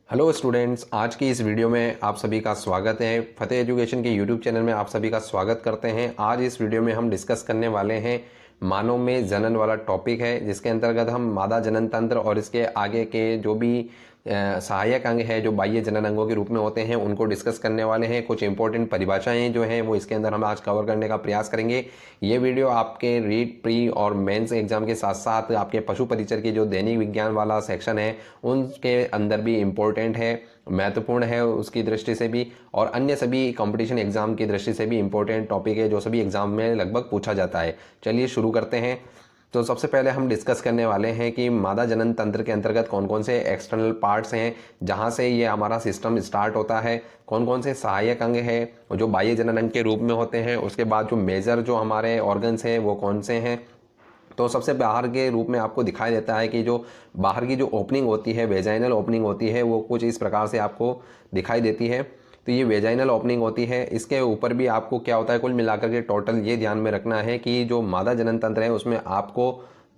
Hello students, आज की इस वीडियो में आप सभी का स्वागत है। फतेह एजुकेशन के यूट्यूब चैनल में आप सभी का स्वागत करते हैं। आज इस वीडियो में हम डिस्कस करने वाले हैं मानव में जनन वाला टॉपिक है, जिसके अंतर्गत हम मादा जनन तंत्र और इसके आगे के जो भी सहायक अंग है जो बाह्य जनन अंगों के रूप में होते हैं उनको डिस्कस करने वाले हैं। कुछ इंपॉर्टेंट परिभाषाएं जो हैं वो इसके अंदर हम आज कवर करने का प्रयास करेंगे। ये वीडियो आपके रीट प्री और मेंस एग्जाम के साथ साथ आपके पशु परिचर की जो दैनिक विज्ञान वाला सेक्शन है उनके अंदर भी इम्पोर्टेंट है, महत्वपूर्ण है उसकी दृष्टि से भी, और अन्य सभी कंपटीशन एग्जाम की दृष्टि से भी इम्पोर्टेंट टॉपिक है जो सभी एग्जाम में लगभग पूछा जाता है। चलिए शुरू करते हैं। तो सबसे पहले हम डिस्कस करने वाले हैं कि मादा जनन तंत्र के अंतर्गत कौन कौन से एक्सटर्नल पार्ट्स हैं जहां से ये हमारा सिस्टम स्टार्ट होता है, कौन कौन से सहायक अंग हैं जो बाह्य जनन अंग के रूप में होते हैं, उसके बाद जो मेजर जो हमारे ऑर्गन्स हैं वो कौन से हैं। तो सबसे बाहर के रूप में आपको दिखाई देता है कि जो बाहर की जो ओपनिंग होती है, वेजाइनल ओपनिंग होती है, वो कुछ इस प्रकार से आपको दिखाई देती है। तो ये वेजाइनल ओपनिंग होती है। इसके ऊपर भी आपको क्या होता है, कुल मिलाकर के टोटल ये ध्यान में रखना है कि जो मादा जनन तंत्र है उसमें आपको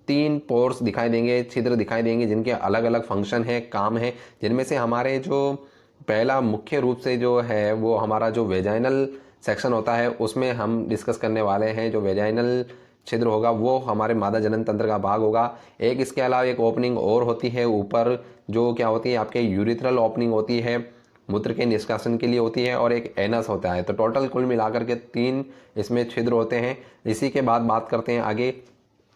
3 पोर्स दिखाई देंगे, छिद्र दिखाई देंगे, जिनके अलग अलग फंक्शन है, काम है। जिनमें से हमारे जो पहला मुख्य रूप से जो है वो हमारा जो वेजाइनल सेक्शन होता है उसमें हम डिस्कस करने वाले हैं। जो वेजाइनल छिद्र होगा वो हमारे मादा जनन तंत्र का भाग होगा। एक इसके अलावा एक ओपनिंग और होती है ऊपर, जो क्या होती है आपके यूरिथ्रल ओपनिंग होती है, मूत्र के निष्कासन के लिए होती है, और एक एनस होता है। तो टोटल कुल मिलाकर के 3 इसमें छिद्र होते हैं। इसी के बाद बात करते हैं आगे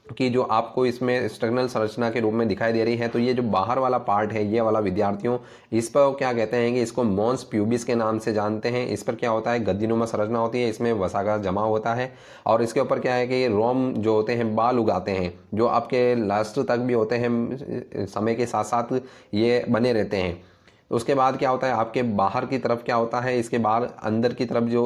कि जो आपको इसमें स्ट्रक्चरल संरचना के रूप में दिखाई दे रही है। तो ये जो बाहर वाला पार्ट है ये वाला विद्यार्थियों, इस पर क्या कहते हैं कि इसको मॉन्स प्यूबिस के नाम से जानते हैं। इस पर क्या होता है, गद्दीनुमा संरचना होती है, इसमें वसा का जमा होता है, और इसके ऊपर क्या है कि रोम जो होते हैं बाल उगाते हैं, जो आपके लास्ट तक भी होते हैं, समय के साथ साथ ये बने रहते हैं। उसके बाद क्या होता है आपके बाहर की तरफ क्या होता है, इसके बाहर अंदर की तरफ जो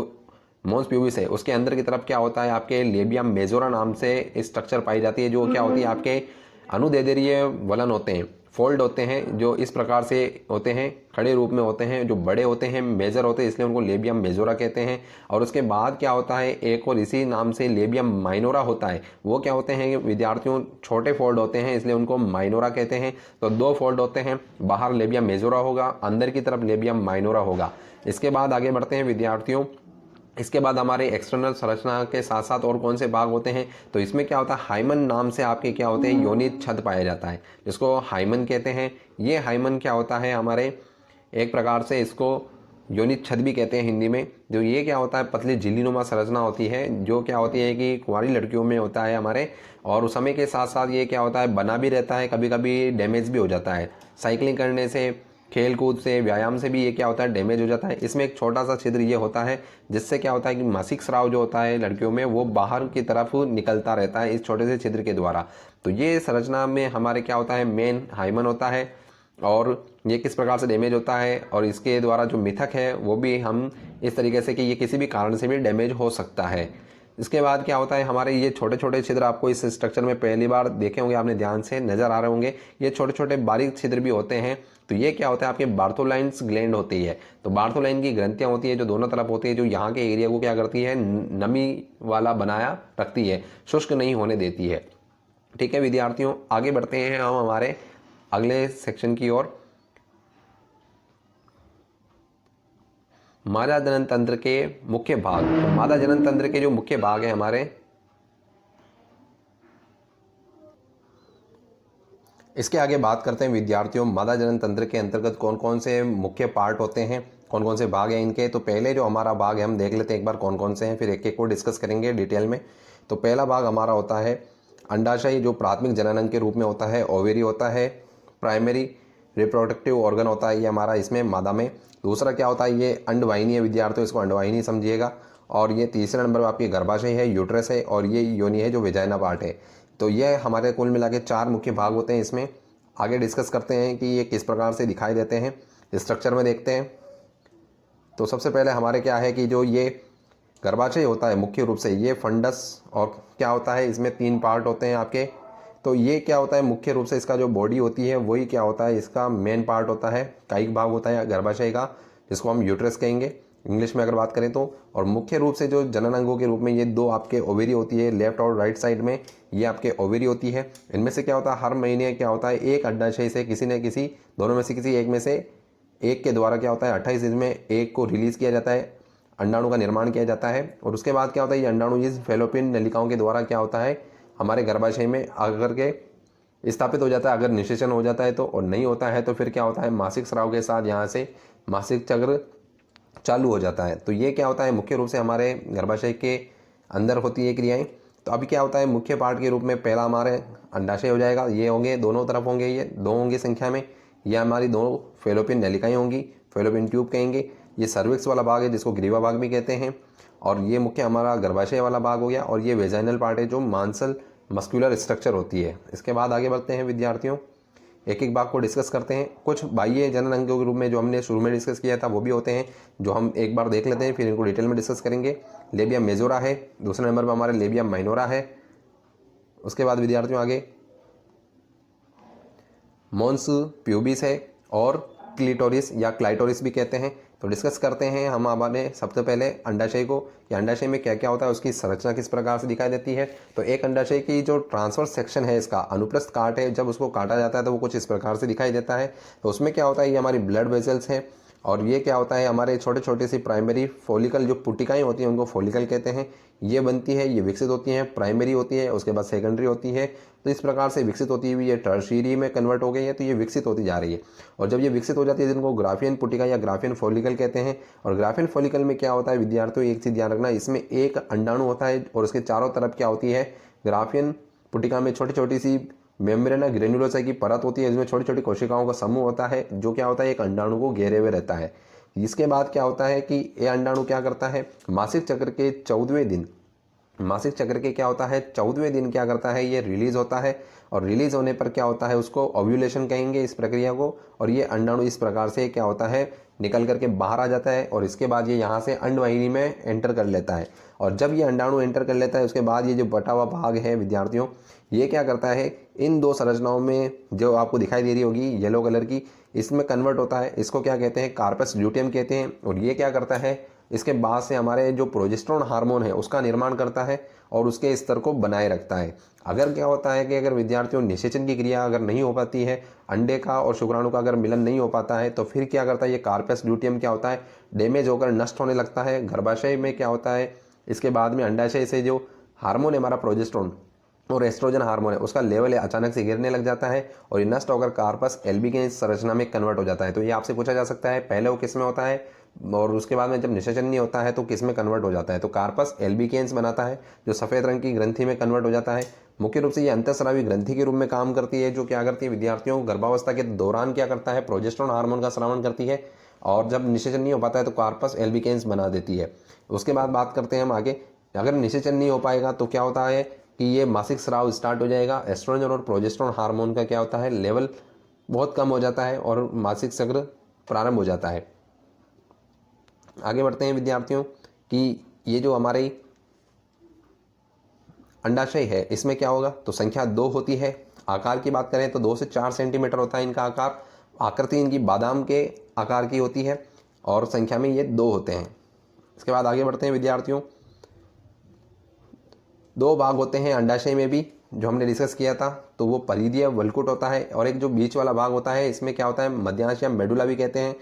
मॉन्स प्यूबिस है उसके अंदर की तरफ क्या होता है आपके लेबिया मेजोरा नाम से स्ट्रक्चर पाई जाती है, जो क्या होती है आपके अनुदैर्ध्य वलन होते हैं, फोल्ड होते हैं, जो इस प्रकार से होते हैं, खड़े रूप में होते हैं, जो बड़े होते हैं, मेजर होते हैं, इसलिए उनको लेबियम मेजोरा कहते हैं। और उसके बाद क्या होता है एक और इसी नाम से लेबियम माइनोरा होता है, वो क्या होते हैं विद्यार्थियों छोटे फोल्ड होते हैं, इसलिए उनको माइनोरा कहते हैं। तो 2 फोल्ड होते हैं, बाहर लेबियम मेजोरा होगा, अंदर की तरफ लेबियम माइनोरा होगा। इसके बाद आगे बढ़ते हैं विद्यार्थियों। इसके बाद हमारे एक्सटर्नल संरचना के साथ साथ और कौन से भाग होते हैं, तो इसमें क्या होता है हाइमन नाम से आपके क्या होते हैं योनित छद पाया जाता है, जिसको हाइमन कहते हैं। ये हाइमन क्या होता है हमारे एक प्रकार से इसको योनित छद भी कहते हैं हिंदी में। जो ये क्या होता है पतली झिल्लीनुमा संरचना होती है, जो क्या होती है कि कुंवारी लड़कियों में होता है हमारे, और उस समय के साथ साथ ये क्या होता है बना भी रहता है, कभी कभी डैमेज भी हो जाता है, साइकिलिंग करने से, खेल कूद से, व्यायाम से भी ये क्या होता है डैमेज हो जाता है। इसमें एक छोटा सा छिद्र ये होता है जिससे क्या होता है कि मासिक स्राव जो होता है लड़कियों में वो बाहर की तरफ निकलता रहता है इस छोटे से छिद्र के द्वारा। तो ये संरचना में हमारे क्या होता है मेन हाइमन होता है, और ये किस प्रकार से डैमेज होता है, और इसके द्वारा जो मिथक है वो भी हम इस तरीके से कि ये किसी भी कारण से भी डैमेज हो सकता है। इसके बाद क्या होता है हमारे ये छोटे छोटे छिद्र आपको इस स्ट्रक्चर में पहली बार देखे होंगे, आपने ध्यान से नजर आ रहे होंगे, ये छोटे छोटे बारीक छिद्र भी होते हैं। तो ये क्या होता है आपके बार्थोलाइन्स ग्लैंड होती है। तो बार्थोलाइन की ग्रंथियां होती है जो दोनों तरफ होती है, जो यहाँ के एरिया को क्या करती है नमी वाला बनाया रखती है, शुष्क नहीं होने देती है। ठीक है विद्यार्थियों, आगे बढ़ते हैं हम हमारे अगले सेक्शन की ओर। मादा जनन तंत्र के मुख्य भाग। तो मादा जनन तंत्र के जो मुख्य भाग है हमारे, इसके आगे बात करते हैं विद्यार्थियों मादा जनन तंत्र के अंतर्गत कौन कौन से मुख्य पार्ट होते हैं, कौन कौन से भाग हैं इनके। तो पहले जो हमारा भाग है हम देख लेते हैं एक बार कौन कौन से हैं, फिर एक एक को डिस्कस करेंगे डिटेल में। तो पहला भाग हमारा होता है अंडाशय, जो प्राथमिक जननांग के रूप में होता है, ओवेरी होता है, प्राइमरी रिप्रोडक्टिव ऑर्गन होता है ये हमारा इसमें मादा में। दूसरा क्या होता है ये अंडवाहिनी है विद्यार्थियों, इसको अंडवाहिनी समझिएगा। और ये तीसरे नंबर पर आपकी गर्भाशय है, यूट्रस है, और ये योनि है जो वेजाइना पार्ट है। तो ये हमारे कुल मिला के 4 मुख्य भाग होते हैं इसमें। आगे डिस्कस करते हैं कि ये किस प्रकार से दिखाई देते हैं, स्ट्रक्चर में देखते हैं। तो सबसे पहले हमारे क्या है कि जो ये गर्भाशय होता है मुख्य रूप से ये फंडस, और क्या होता है इसमें 3 पार्ट होते हैं आपके। तो ये क्या होता है मुख्य रूप से इसका जो बॉडी होती है वही क्या होता है इसका मेन पार्ट होता है, कायिक भाग होता है गर्भाशय का, जिसको हम यूट्रस कहेंगे इंग्लिश में अगर बात करें तो। और मुख्य रूप से जो जनन अंगों के रूप में ये 2 आपके ओवेरी होती है, लेफ्ट और राइट साइड में ये आपके ओवेरी होती है। इनमें से क्या होता है हर महीने क्या होता है एक अंडाशय से किसी न किसी दोनों में से किसी एक में से एक के द्वारा क्या होता है 28 दिन में एक को रिलीज़ किया जाता है, अंडाणु का निर्माण किया जाता है। और उसके बाद क्या होता है, ये अंडाणु इस फैलोपियन नलिकाओं के द्वारा क्या होता है हमारे गर्भाशय में आकर के स्थापित हो जाता है। अगर निषेचन हो जाता है तो, और नहीं होता है तो फिर क्या होता है मासिक स्राव के साथ यहाँ से मासिक चक्र चालू हो जाता है। तो ये क्या होता है मुख्य रूप से हमारे गर्भाशय के अंदर होती है क्रियाएं। तो अभी क्या होता है मुख्य पार्ट के रूप में पहला हमारे अंडाशय हो जाएगा, ये होंगे दोनों तरफ होंगे, ये दो होंगे संख्या में, ये हमारी दो फेलोपियन नलिकाएं होंगी, फेलोपियन ट्यूब कहेंगे। ये सर्विक्स वाला भाग है जिसको ग्रीवा भाग भी कहते हैं, और ये मुख्य हमारा गर्भाशय वाला भाग हो गया। और ये वेजाइनल पार्ट है जो मांसल मस्कुलर स्ट्रक्चर होती है। इसके बाद आगे बढ़ते हैं विद्यार्थियों, एक एक भाग को डिस्कस करते हैं। कुछ बाह्य जनन अंगों के रूप में जो हमने शुरू में डिस्कस किया था वो भी होते हैं, जो हम एक बार देख लेते हैं, फिर इनको डिटेल में डिस्कस करेंगे। लेबिया मेजोरा है, दूसरे नंबर पर हमारे लेबिया माइनोरा है। उसके बाद विद्यार्थियों आगे मॉन्स प्यूबिस है और क्लिटोरिस या क्लाइटोरिस भी कहते हैं। तो डिस्कस करते हैं हम हमारे सबसे पहले अंडाशय को, कि अंडाशय में क्या क्या होता है, उसकी संरचना किस प्रकार से दिखाई देती है। तो एक अंडाशय की जो ट्रांसवर्स सेक्शन है, इसका अनुप्रस्थ काट है, जब उसको काटा जाता है तो वो कुछ इस प्रकार से दिखाई देता है। तो उसमें क्या होता है, ये हमारी ब्लड वेसल्स हैं, और ये क्या होता है हमारे छोटे छोटे सी प्राइमरी फॉलिकल जो पुटिकाएं होती हैं उनको फॉलिकल कहते हैं। ये बनती है, ये विकसित होती हैं, प्राइमरी होती है, उसके बाद सेकेंडरी होती है। तो इस प्रकार से विकसित होती हुई ये टर्शियरी में कन्वर्ट हो गई है, तो ये विकसित होती जा रही है। और जब ये विकसित हो जाती है जिनको ग्राफियन पुटिका या ग्राफियन फॉलिकल कहते हैं। और ग्राफियन फॉलिकल में क्या होता है विद्यार्थियों, एक चीज़ ध्यान रखना, इसमें एक अंडाणु होता है और उसके चारों तरफ क्या होती है, ग्राफियन पुटिका में छोटी छोटी सी मेम्ब्रेना ग्रेन्युलोसा की परत होती है, जिसमें छोटी छोटी कोशिकाओं का समूह होता है, जो क्या होता है एक अंडाणु को घेरे हुए रहता है। इसके बाद क्या होता है कि ये अंडाणु क्या करता है, मासिक चक्र के 14वें दिन, मासिक चक्र के क्या होता है 14वें दिन क्या करता है, ये रिलीज होता है। और रिलीज होने पर क्या होता है, उसको ओव्यूलेशन कहेंगे इस प्रक्रिया को। और ये अंडाणु इस प्रकार से क्या होता है निकल करके बाहर आ जाता है, और इसके बाद ये यहाँ से अंडवाहिनी में एंटर कर लेता है। और जब ये अंडाणु एंटर कर लेता है उसके बाद ये जो बटा हुआ भाग है विद्यार्थियों, ये क्या करता है, इन दो संरचनाओं में जो आपको दिखाई दे रही होगी येलो कलर की, इसमें कन्वर्ट होता है। इसको क्या कहते हैं, कार्पस ल्यूटियम कहते हैं। और ये क्या करता है, इसके बाद से हमारे जो प्रोजेस्टेरोन हार्मोन है उसका निर्माण करता है और उसके स्तर को बनाए रखता है। अगर क्या होता है कि अगर विद्यार्थियों निषेचन की क्रिया अगर नहीं हो पाती है, अंडे का और शुक्राणु का अगर मिलन नहीं हो पाता है, तो फिर क्या करता है ये कार्पस ल्यूटियम क्या होता है डैमेज होकर नष्ट होने लगता है। गर्भाशय में क्या होता है, इसके बाद में अंडाशय से जो हार्मोन है हमारा प्रोजेस्टेरोन और एस्ट्रोजन हार्मोन है उसका लेवल अचानक से गिरने लग जाता है, और ये नष्ट होकर कार्पस एल्बी के संरचना में कन्वर्ट हो जाता है। तो ये आपसे पूछा जा सकता है पहले वो किस में होता है, और उसके बाद में जब निषेचन नहीं होता है तो किस में कन्वर्ट हो जाता है। तो कार्पस एल्बिकेंस बनाता है जो सफ़ेद रंग की ग्रंथि में कन्वर्ट हो जाता है। मुख्य रूप से ये अंतःस्रावी ग्रंथि के रूप में काम करती है, जो क्या करती है विद्यार्थियों गर्भावस्था के दौरान क्या करता है, प्रोजेस्टेरोन हार्मोन का स्रावन करती है, और जब निषेचन नहीं हो पाता है तो कार्पस एल्बिकेंस बना देती है। उसके बाद बात करते हैं हम आगे, अगर निषेचन नहीं हो पाएगा तो क्या होता है कि ये मासिक स्राव स्टार्ट हो जाएगा। एस्ट्रोजन और प्रोजेस्टेरोन हार्मोन का क्या होता है लेवल बहुत कम हो जाता है और मासिक चक्र प्रारंभ हो जाता है। आगे बढ़ते हैं विद्यार्थियों कि ये जो हमारी अंडाशय है इसमें क्या होगा, तो संख्या 2 होती है। आकार की बात करें तो 2 से 4 सेंटीमीटर होता है इनका आकार। आकृति इनकी बादाम के आकार की होती है और संख्या में ये 2 होते हैं। इसके बाद आगे बढ़ते हैं विद्यार्थियों, 2 भाग होते हैं अंडाशय में भी जो हमने डिस्कस किया था। तो वो परिधीय वल्कुट होता है, और एक जो बीच वाला भाग होता है इसमें क्या होता है मध्यांश या मेडुला भी कहते हैं।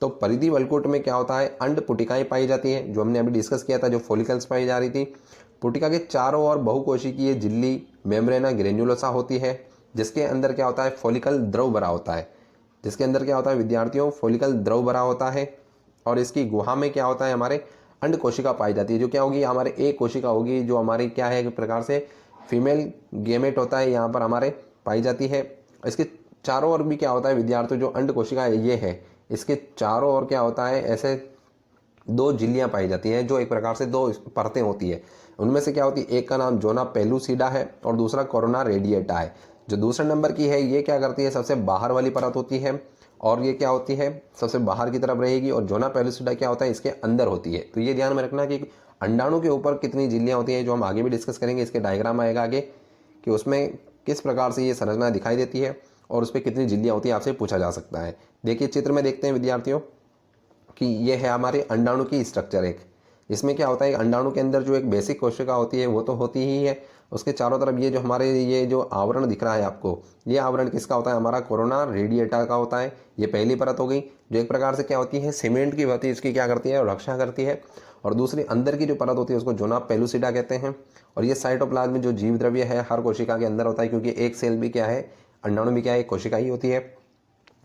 तो परिधि वल्कुट में क्या होता है अंड पुटिकाएं पाई जाती है, जो हमने अभी डिस्कस किया था, जो फॉलिकल्स पाई जा रही थी। पुटिका के चारों ओर बहुकोशिकीय झिल्ली मेम्ब्रेना ग्रेन्युलोसा होती है, जिसके अंदर क्या होता है फॉलिकल द्रव भरा होता है। जिसके अंदर क्या होता है विद्यार्थियों फॉलिकल द्रव भरा होता है, और इसकी गुहा में क्या होता है हमारे अंड कोशिका पाई जाती है, जो क्या होगी हमारे एक कोशिका होगी, जो हमारी क्या है एक प्रकार से फीमेल गेमेट होता है यहाँ पर हमारे पाई जाती है। इसके चारों ओर भी क्या होता है विद्यार्थियों जो अंड कोशिका है ये है, इसके चारों ओर क्या होता है ऐसे 2 झिल्लियाँ पाई जाती हैं, जो एक प्रकार से 2 परतें होती है। उनमें से क्या होती है एक का नाम जोना पेलुसिडा है और दूसरा कोरोना रेडिएटा है। जो दूसरे नंबर की है ये क्या करती है सबसे बाहर वाली परत होती है, और ये क्या होती है सबसे बाहर की तरफ रहेगी। और जोना पेलुसिडा क्या होता है इसके अंदर होती है। तो ये ध्यान में रखना कि अंडाणु के ऊपर कितनी झिल्लियाँ होती हैं, जो हम आगे भी डिस्कस करेंगे। इसके डायग्राम आएगा आगे कि उसमें किस प्रकार से ये संरचना दिखाई देती है और उस पर कितनी झिल्लियाँ होती हैं आपसे पूछा जा सकता है। देखिए चित्र में देखते हैं विद्यार्थियों कि ये है हमारे अंडाणु की स्ट्रक्चर। एक इसमें क्या होता है अंडाणु के अंदर जो एक बेसिक कोशिका होती है वो तो होती ही है, उसके चारों तरफ ये जो हमारे ये जो आवरण दिख रहा है आपको, ये आवरण किसका होता है, हमारा कोरोना रेडिएटा का होता है। ये पहली परत हो गई जो एक प्रकार से क्या होती है, सीमेंट की होती है, इसकी क्या करती है, रक्षा करती है। और दूसरी अंदर की जो परत होती है उसको जोना पेलुसिडा कहते हैं। और ये साइटोप्लाज्म में जो जीव द्रव्य है हर कोशिका के अंदर होता है, क्योंकि एक सेल भी क्या है, अंडाणु भी क्या है, एक कोशिका ही होती है।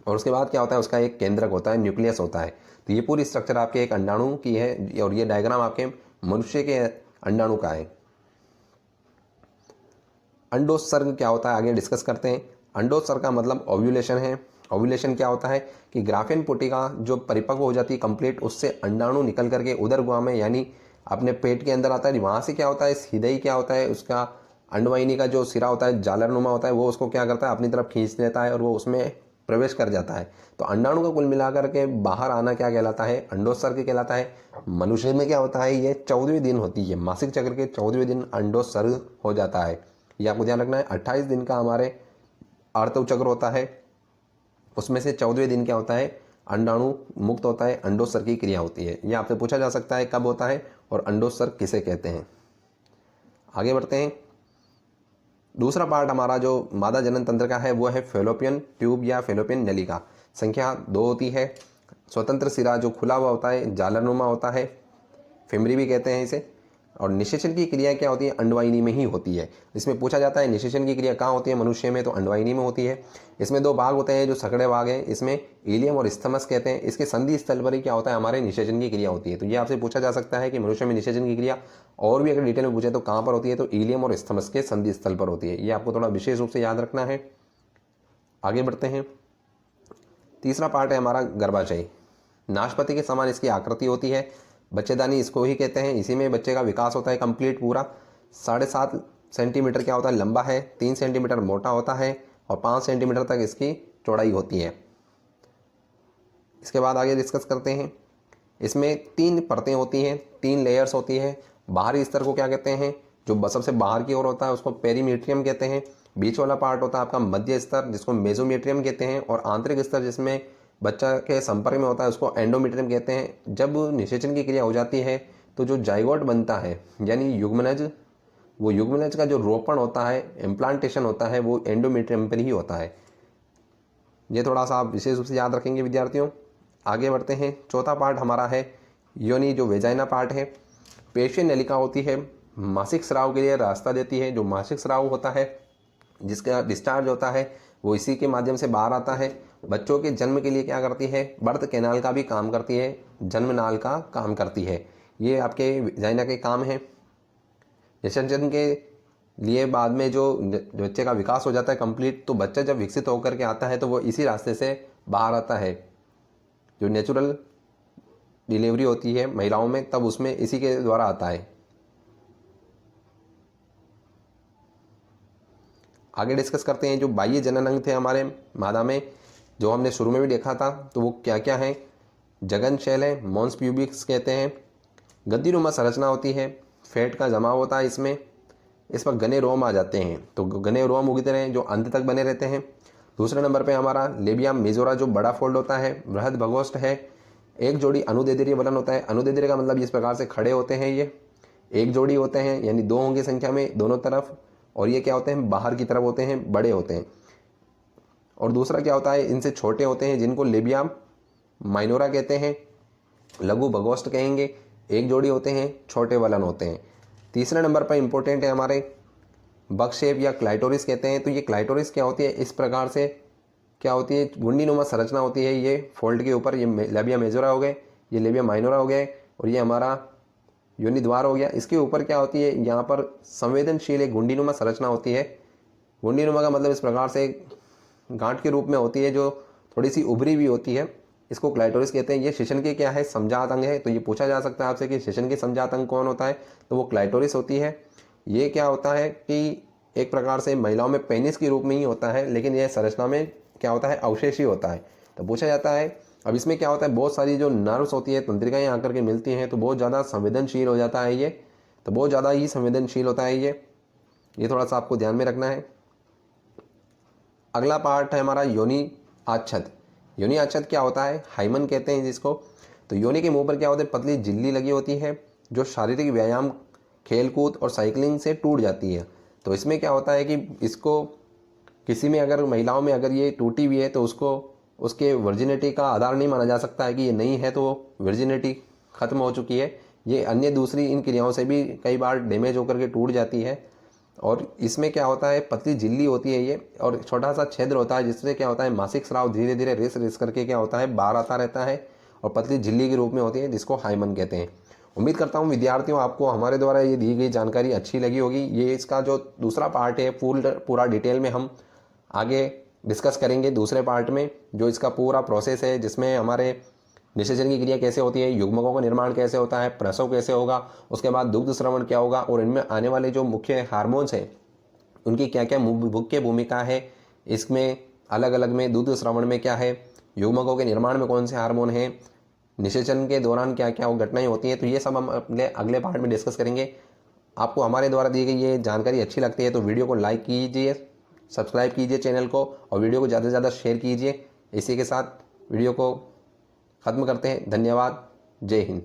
और उसके बाद क्या होता है, उसका एक केंद्रक होता है, न्यूक्लियस होता है। तो ये पूरी स्ट्रक्चर आपके एक अंडाणु की है और ये डायग्राम आपके मनुष्य के अंडाणु का है। अंडोत्सर्ग क्या होता है आगे डिस्कस करते हैं। अंडोत्सर्ग का मतलब ओव्यूलेशन है। ओव्यूलेशन क्या होता है कि ग्राफेन पुटिका जो परिपक्व हो जाती है कंप्लीट, उससे अंडाणु निकल करके उदर गुहा में यानी अपने पेट के अंदर आता है। वहाँ से क्या होता है, सीधे ही क्या होता है, उसका अंडवाहिनी का जो सिरा होता है जालरनुमा होता है, वो उसको क्या करता है, अपनी तरफ खींच लेता है और वो उसमें प्रवेश कर जाता है। तो अंडाणु का कुल मिलाकर के बाहर आना क्या कहलाता है, अंडोत्सर्ग कहलाता है। मनुष्य में क्या होता है, ये 14वें दिन होती है, मासिक चक्र के 14वें दिन अंडोत्सर्ग हो जाता है। ये आपको ध्यान रखना है। 28 दिन का हमारे आर्तव चक्र होता है, उसमें से 14वें दिन क्या होता है, अंडाणु मुक्त होता है, अंडोत्सर्ग की क्रिया होती है। ये आपसे पूछा जा सकता है कब होता है और अंडोत्सर्ग किसे कहते हैं। आगे बढ़ते हैं। दूसरा पार्ट हमारा जो मादा जनन तंत्र का है वो है फेलोपियन ट्यूब या फेलोपियन नलिका। संख्या 2 होती है। स्वतंत्र सिरा जो खुला हुआ होता है, जालरनुमा होता है, फेमरी भी कहते हैं इसे। और निषेचन की क्रिया क्या होती है, अंडवाहिनी में ही होती है। इसमें पूछा जाता है निषेचन की क्रिया कहाँ होती है, मनुष्य में, तो अंडवाहिनी में होती है। इसमें 2 भाग होते हैं जो सकड़े भाग हैं, इसमें इलियम और स्थमस कहते हैं। इसके संधि स्थल पर ही क्या होता है, हमारे निषेचन की क्रिया होती है। तो ये आपसे पूछा जा सकता है कि मनुष्य में निषेचन की क्रिया और भी अगर डिटेल में पूछे तो कहाँ पर होती है, तो इलियम और स्थमस के संधि स्थल पर होती है। ये आपको थोड़ा विशेष रूप से याद रखना है। आगे बढ़ते हैं। तीसरा पार्ट है हमारा गर्भाशय। नाशपाती के समान इसकी आकृति होती है, बच्चेदानी इसको ही कहते हैं। इसी में बच्चे का विकास होता है कंप्लीट पूरा। 7.5 सेंटीमीटर क्या होता है, लंबा है, 3 सेंटीमीटर मोटा होता है और 5 सेंटीमीटर तक इसकी चौड़ाई होती है। इसके बाद आगे डिस्कस करते हैं। इसमें 3 परतें होती हैं, 3 लेयर्स होती है। बाहरी स्तर को क्या कहते हैं, जो सबसे बाहर की ओर होता है उसको पेरीमीट्रियम कहते हैं। बीच वाला पार्ट होता है आपका मध्य स्तर, जिसको मेसोमीट्रियम कहते हैं। और आंतरिक स्तर जिसमें बच्चा के संपर्क में होता है उसको एंडोमीट्रियम कहते हैं। जब निषेचन की क्रिया हो जाती है तो जो जाइगोट बनता है यानी युग्मनज, वो युग्मनज का जो रोपण होता है, इम्प्लांटेशन होता है, वो एंडोमीट्रियम पर ही होता है। ये थोड़ा सा आप विशेष रूप से याद रखेंगे विद्यार्थियों। आगे बढ़ते हैं। चौथा पार्ट हमारा है योनि, जो वेजाइना पार्ट है। पेशीय नलिका होती है, मासिक स्राव के लिए रास्ता देती है। जो मासिक स्राव होता है जिसका डिस्चार्ज होता है वो इसी के माध्यम से बाहर आता है। बच्चों के जन्म के लिए क्या करती है, बर्थ कैनाल का भी काम करती है, जन्म नाल का काम करती है। ये आपके वेजाइना के काम है। निषेचन के लिए बाद में जो बच्चे का विकास हो जाता है कंप्लीट, तो बच्चा जब विकसित होकर के आता है तो वो इसी रास्ते से बाहर आता है। जो नेचुरल डिलीवरी होती है महिलाओं में तब उसमें इसी के द्वारा आता है। आगे डिस्कस करते हैं। जो बाह्य जनन अंग थे हमारे मादा में, जो हमने शुरू में भी देखा था, तो वो क्या क्या है। जगन शैल है, मॉन्स प्यूबिक्स कहते हैं। गद्दीनुमा संरचना होती है, फैट का जमा होता है इसमें। इस पर घने रोम आ जाते हैं, तो घने रोम उगते रहे जो अंत तक बने रहते हैं। दूसरे नंबर पे हमारा लेबिया मेजोरा जो बड़ा फोल्ड होता है, बृहद भगोष्ठ है। एक जोड़ी अनुदैर्ध्य वलन होता है। अनुदैर्ध्य का मतलब इस प्रकार से खड़े होते हैं, ये एक जोड़ी होते हैं यानी 2 होंगे संख्या में दोनों तरफ। और ये क्या होते हैं, बाहर की तरफ होते हैं, बड़े होते हैं। और दूसरा क्या होता है, इनसे छोटे होते हैं जिनको लेबिया माइनोरा कहते हैं, लघु भगोष्ठ कहेंगे। एक जोड़ी होते हैं, छोटे वलन होते हैं। तीसरे नंबर पर इंपॉर्टेंट है हमारे बग शेप या क्लाइटोरिस कहते हैं। तो ये क्लाइटोरिस क्या होती है, इस प्रकार से क्या होती है, गुंडीनुमा संरचना होती है। ये फोल्ड के ऊपर, ये लेबिया मेजोरा हो गए, ये लेबिया माइनोरा हो गए और ये हमारा योनि द्वार हो गया। इसके ऊपर क्या होती है, यहाँ पर संवेदनशील एक गुंडीनुमा संरचना होती है। गुंडीनुमा का मतलब इस प्रकार से गांठ के रूप में होती है, जो थोड़ी सी उभरी भी होती है। इसको क्लाइटोरिस कहते हैं। ये शिशन के क्या है, समजात अंग है। तो ये पूछा जा सकता है आपसे कि शिशन के समजात अंग कौन होता है, तो वो क्लाइटोरिस होती है। ये क्या होता है कि एक प्रकार से महिलाओं में पेनिस के रूप में ही होता है, लेकिन यह संरचना में क्या होता है, अवशेषी होता है। तो पूछा जाता है, अब इसमें क्या होता है, बहुत सारी जो नर्व्स होती है, तंत्रिकाएं आकर के मिलती हैं, तो बहुत ज़्यादा संवेदनशील हो जाता है ये। तो बहुत ज़्यादा ही संवेदनशील होता है ये थोड़ा सा आपको ध्यान में रखना है। अगला पार्ट है हमारा योनि आच्छद। योनि आच्छद क्या होता है, हाइमन कहते हैं जिसको। तो योनि के मुंह पर क्या होता है, पतली झिल्ली लगी होती है, जो शारीरिक व्यायाम, खेलकूद और साइकिलिंग से टूट जाती है। तो इसमें क्या होता है कि इसको किसी में अगर महिलाओं में अगर ये टूटी हुई है तो उसको उसके वर्जिनिटी का आधार नहीं माना जा सकता है कि ये नहीं है तो वर्जिनिटी खत्म हो चुकी है। ये अन्य दूसरी इन क्रियाओं से भी कई बार डैमेज होकर के टूट जाती है। और इसमें क्या होता है, पतली झिल्ली होती है ये, और छोटा सा छिद्र होता है जिससे क्या होता है मासिक स्राव धीरे धीरे रिस रिस करके क्या होता है बाहर आता रहता है, और पतली झिल्ली के रूप में होती है जिसको हाइमन कहते हैं। उम्मीद करता हूँ विद्यार्थियों आपको हमारे द्वारा ये दी गई जानकारी अच्छी लगी होगी। ये इसका जो दूसरा पार्ट है पूरा डिटेल में हम आगे डिस्कस करेंगे दूसरे पार्ट में, जो इसका पूरा प्रोसेस है जिसमें हमारे निषेचन की क्रिया कैसे होती है, युग्मकों का निर्माण कैसे होता है, प्रसव कैसे होगा, उसके बाद दुग्ध श्रवण क्या होगा, और इनमें आने वाले जो मुख्य हार्मोन्स हैं उनकी क्या क्या मुख्य भूमिका है, इसमें अलग अलग में दुग्ध श्रवण में क्या है, युग्मकों के निर्माण में कौन से हार्मोन हैं, निषेचन के दौरान क्या क्या घटनाएं होती हैं, तो ये सब हम अपने अगले पार्ट में डिस्कस करेंगे। आपको हमारे द्वारा दी गई ये जानकारी अच्छी लगती है तो वीडियो को लाइक कीजिए, सब्सक्राइब कीजिए चैनल को, और वीडियो को ज़्यादा से ज़्यादा शेयर कीजिए। इसी के साथ वीडियो को ख़त्म करते हैं। धन्यवाद। जय हिंद।